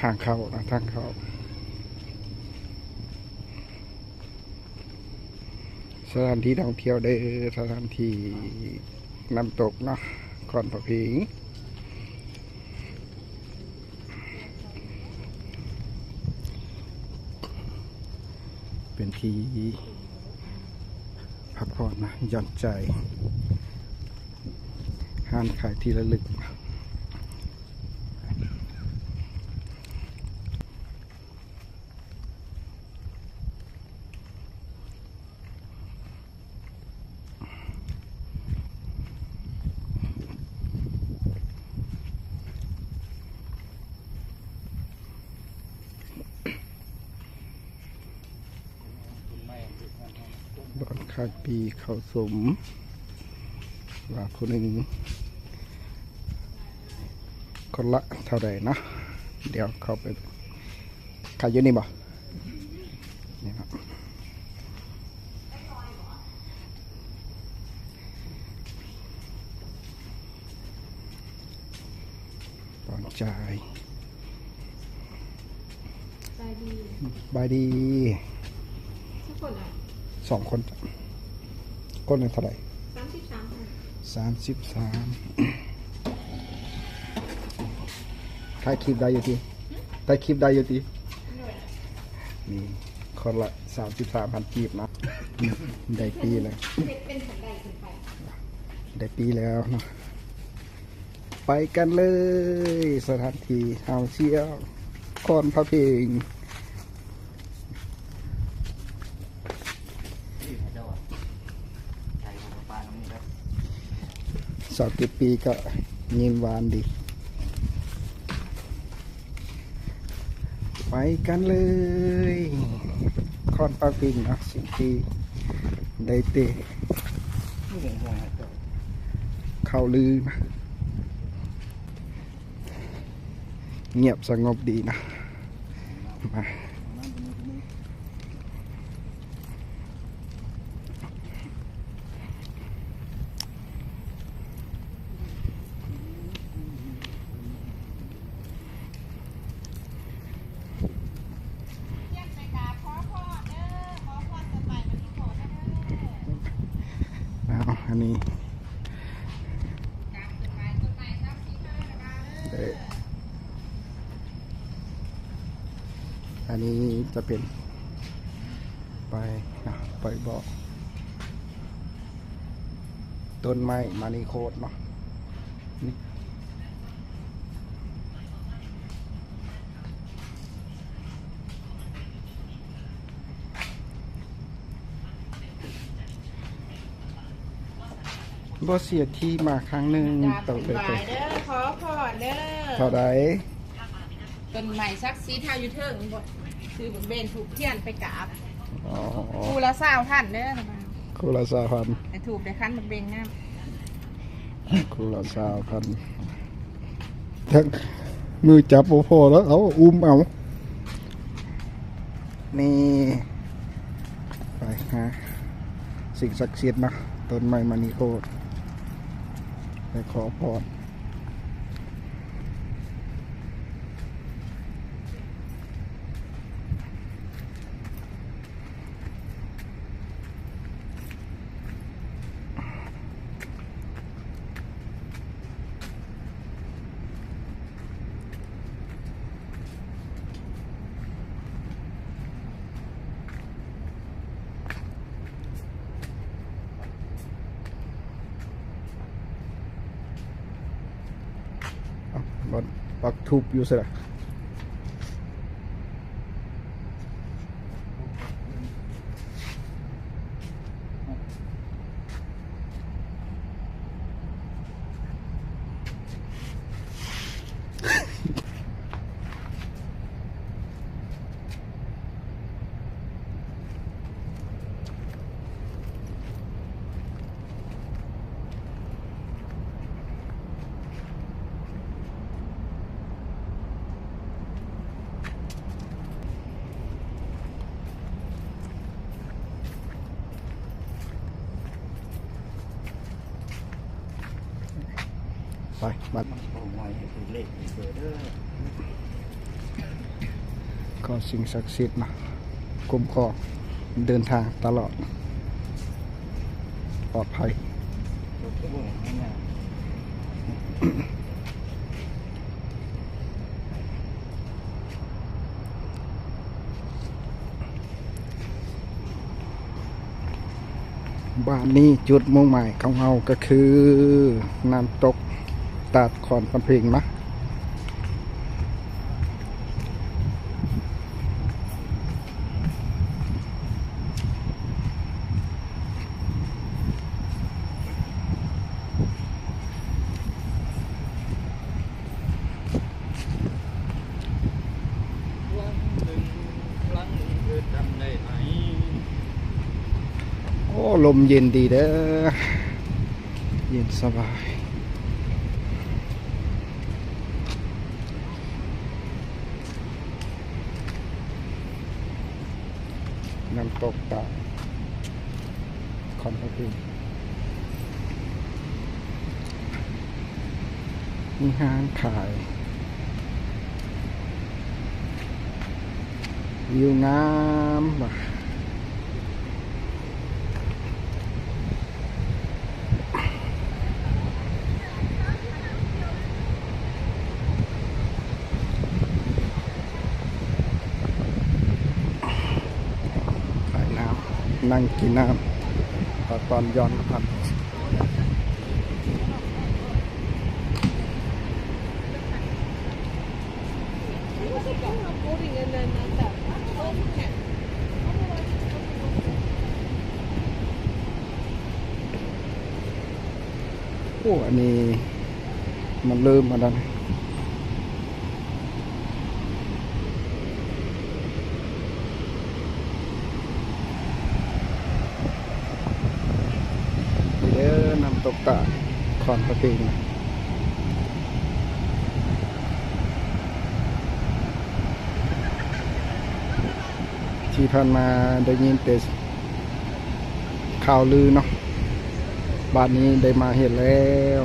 ทางเข้านะทางเข้าสถานที่ท่องเที่ยวได้สถานที่น้ำตกเนาะก่อนพระพิงเป็นที่พักผ่อนนะหย่อนใจห้านขายที่ระลึกบอนข้างปีเขาสมว่าคนหนึ่งคนละเท่าใดเนาะเดี๋ยวเข้าไปขายอยู่นี่บ่นี่ครับตอนจ่ายบายดี2 คนคนหนึ่งเท่าไหร่33ถ่ายคลิปได้อยู่ที่ถ่ายคลิปได้อยู่ที่นี่คนละ33,000กีบนะได้ปีแล้วได้ปีแล้วเนาะไปกันเลยสถานที่ท่องเที่ยวก่อนพระพิงสอบกี่ปีก็ยิ้มหวานดีไปกันเลยคอนปาปิงนะสิ่งที่ได้เตะเข้าลือนะเงียบสงบดีนะมาอันนี้อันนี้จะเป็นไปบอกต้นไม้มานิโคตเนาะบ่เสียที่มาครั้งหนึ่งต่อเลยเด้อขอพรเด้อเท่าไรต้นใหม่ซักซีทาอยู่เทิงบ่คือเบนถูกเทียนไปกราบครูละ20ท่านเด้อครูละ20,000ไอ้ถูกได้คันมันเบงงามครูละ20,000ทั้งมือจับพอแล้วเอาอุ้มเอานี่ไปฮะสิ่งศักดิ์สิทธิ์นะต้นไม้มานิโคตไปขอพรปักทูบอยู่สิละไปบัด ก็สิ่งศักดิ์สิทธิ์นะคุ้มครองเดินทางตลอดปลอดภัยบ้านนี้จุดมุ่งหมายของเราก็คือน้ำตกตาดขอนคำเพลงนะโอ้ลมเย็นดีเด้อเย็นสบายน้ำตกตาดขอนคำเพลงมีห้างขายวิวงามว่ะขายน้ำนั่งกินน้ำตอนย้อนพันโอ้อันนี้มันเริ่มมาแล้วนะเดี๋ยวนำตกตาขอนประเพงที่ผ่านมาได้ยินแต่ข่าวลือเนาะบ้านนี้ได้มาเห็นแล้ว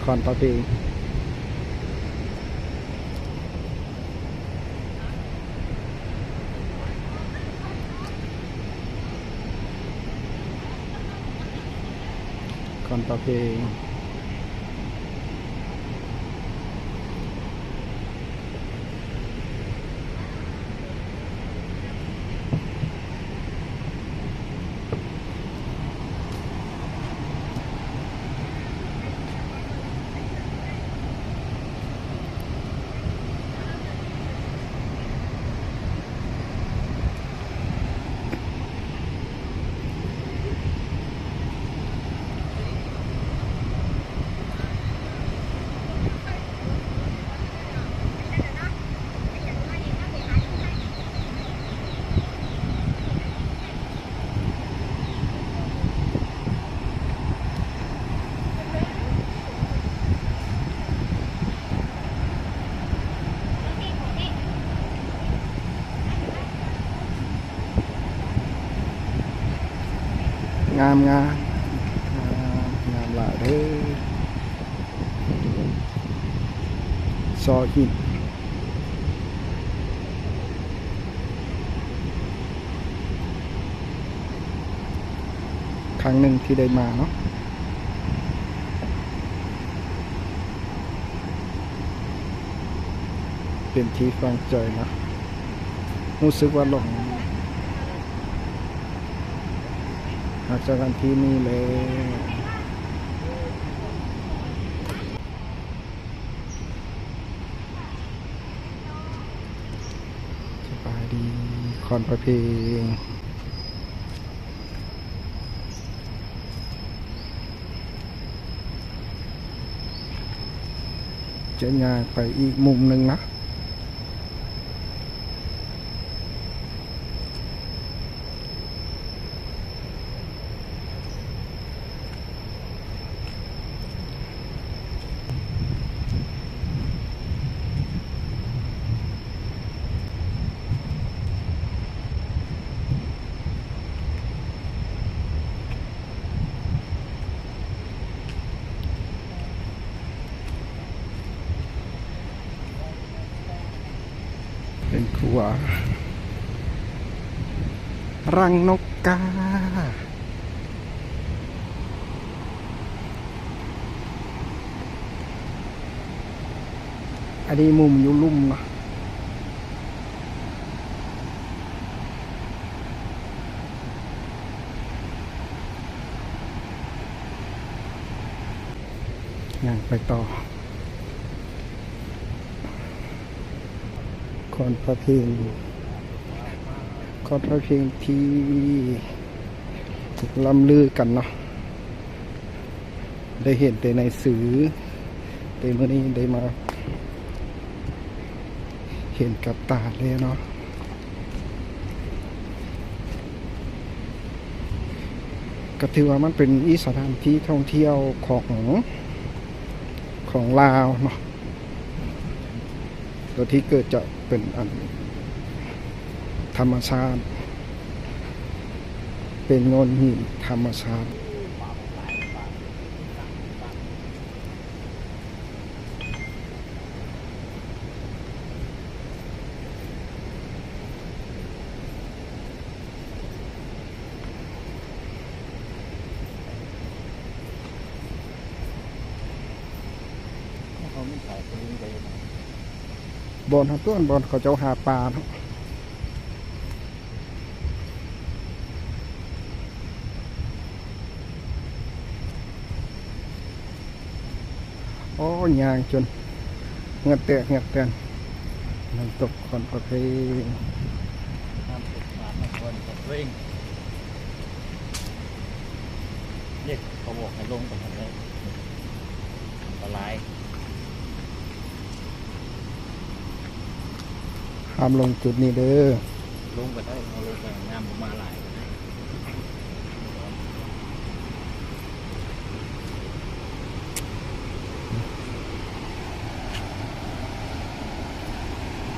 ขอนประเพงขอนประเพงงามงามงามหลายเด้อซอหินครั้งหนึ่งที่ได้มาเนาะเป็นที่ฟังใจนะรู้สึกว่าหลงอาจารย์ที่นี่เลยสบายดีคอนประเพงจะย่างไปอีกมุมหนึ่งนะ เป็นครัวรังนกกาอันนี้มุมอยู่ลุ่มเนาะยังไปต่อคอนพระเพลงคอนพระเพลงที่ล้ำลือกันเนาะได้เห็นแต่ในสื่อแต่เมื่อนี้ได้มาเห็นกับตาเลยเนาะก็ถือว่ามันเป็นอีสถานที่ท่องเที่ยวของลาวเนาะตัวที่เกิดจะเป็นอันธรรมชาติเป็นโงนหินธรรมชาติบอนครับต้นบอนเขาจะหาปลาเนาะโอ้ยางจนเงือกแตกน้ำตกคอนประเพณเรียกเขาบอกให้ลงกับมันเลยอันตราย ห้ามลงจุดนี้เด้อ ลงไปได้เอาลงไปน้ำผมมาหลาย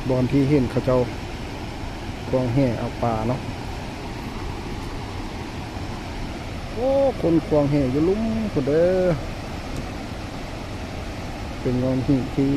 บอนที่เห็นเขาเจ้าควงแห่เอาปลาเนาะโอ้คนควงแห่อยู่ลุ่มคนเด้อเป็นงอนหินที่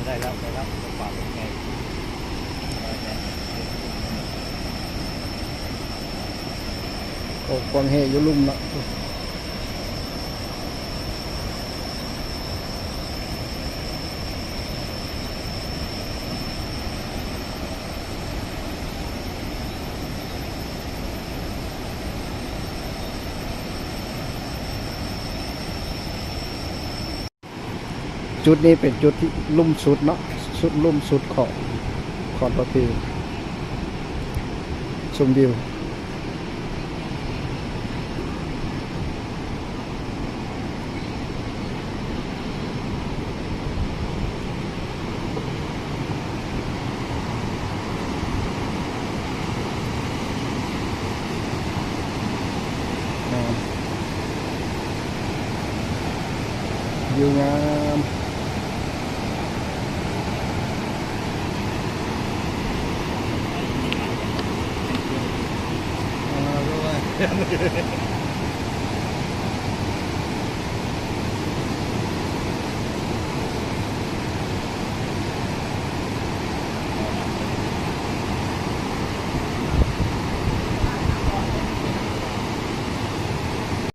ได้แล้วปลาเป็นไง โอ้ควงแห่อยู่ลุ่มเนาะจุดนี้เป็นจุดที่ลุ่มสุดเนาะสุดลุ่มสุดของคอนประเพณชมวิววิวงามรู้ว่า